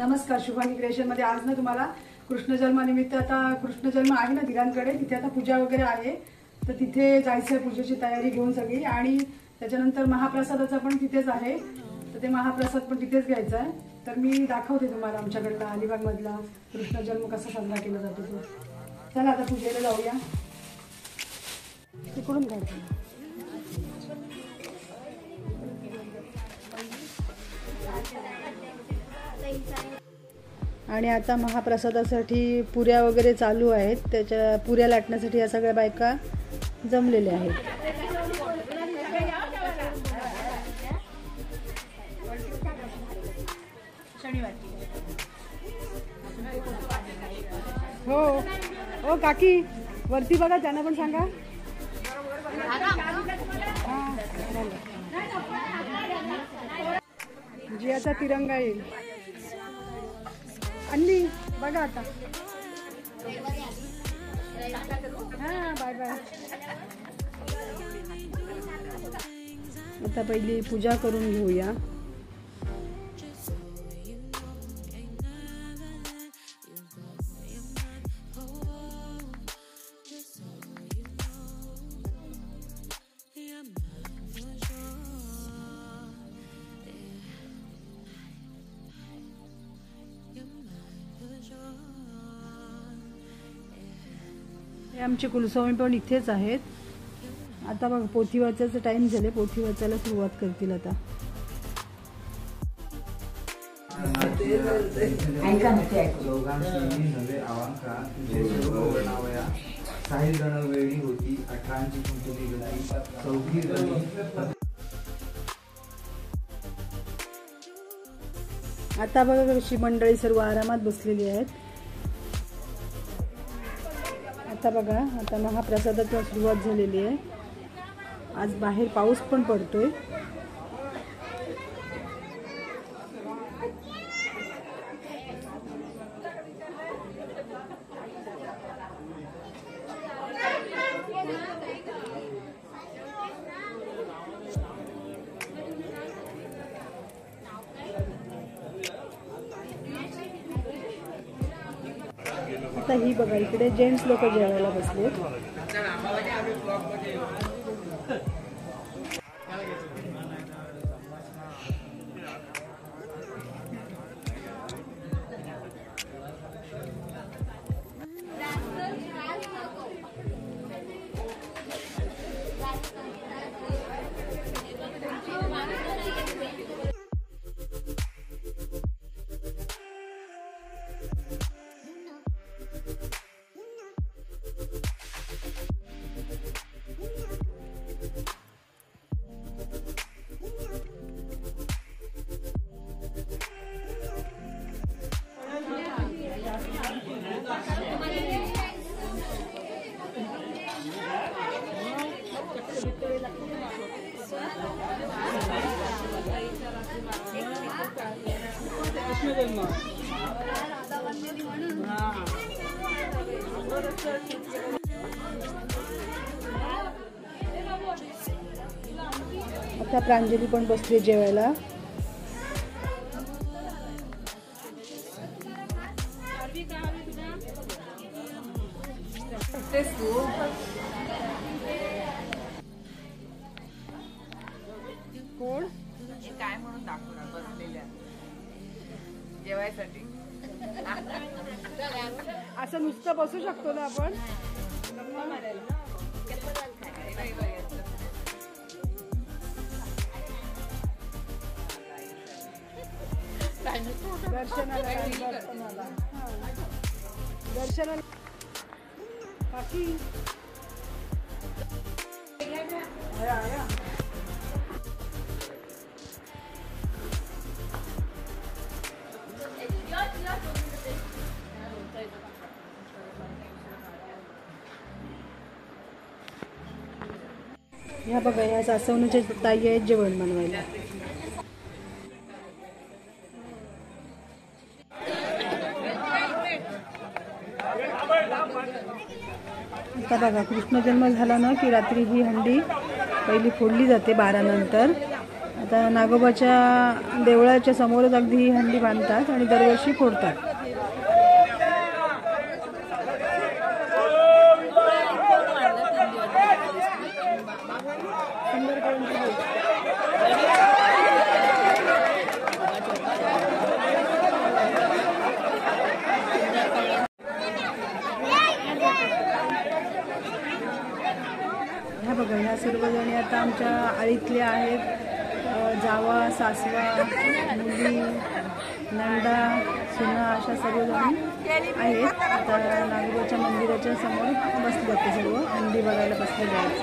नमस्कार, शुभांगी क्रिएशन मध्ये आज ना तुम्हाला कृष्ण जन्मानिमित्त आता कृष्ण जन्म आहे ना दिरांकडे, तिथे आता पूजा वगैरे आहे, तर तिथे जायचं आहे पूजेची तयारी घेऊन सगळी. आणि त्याच्यानंतर महाप्रसादाचा पण तिथेच आहे, तर ते महाप्रसाद पण तिथेच घ्यायचा आहे. तर मी दाखवते तुम्हाला आमच्याकडला अलिबाग मधला कृष्ण जन्म कसा साजरा केला जातो तो. चला आता पूजेला जाऊया. तिकडून काढतो. आणि आता महाप्रसादासाठी पुऱ्या वगैरे चालू आहेत. त्याच्या पुऱ्या लाटण्यासाठी या सगळ्या बायका जमलेल्या आहेत. हो हो काकी, वरती बघा, त्यांना पण सांगा. जियाचा तिरंगा येईल. अन्नी बघा आता. हा बाय बाय. आता पहिली पूजा करून घेऊया. आमचे कुलस्वामी पण इथेच आहेत. आता बघ पोथी वाचायचा टाइम झाले, पोथी वाचायला सुरुवात करतील आता. आता बघा कशी मंडळी सर्व आरामात बसलेली आहेत. आता बघा, आता महाप्रसादाची सुरुवात झालेली आहे. आज बाहेर पाऊस पण पडतोय. आता ही बघा, इकडे जेंट्स लोक जेवायला बसलेत. आता प्रांजली पण बसली जेवायला. कोण काय म्हणून दाखवणार बसलेल्या जेवायसाठी. असं नुसतं बसू शकतो ना आपण. दर्शनाला बाकी ह्या बघा, ह्या सासवण्याच्या ताई आहेत जेवण बनवायला. आता बघा, कृष्ण जन्म झाला ना की रात्री ही हंडी पहिली फोडली जाते 12 नंतर. आता नागोबाच्या देवळाच्या समोरच अगदी ही हंडी बांधतात आणि दरवर्षी फोडतात. ह्या बघा, ह्या सर्वजणी आता आमच्या आळीतल्या आहेत. जावा, सासवा, मुली, नंदा, सुना अशा सर्वजणी आहेत. आता नागोबाच्या मंदिराच्या समोर बसले ते सर्व हंडी बघायला बसलेले आहेत.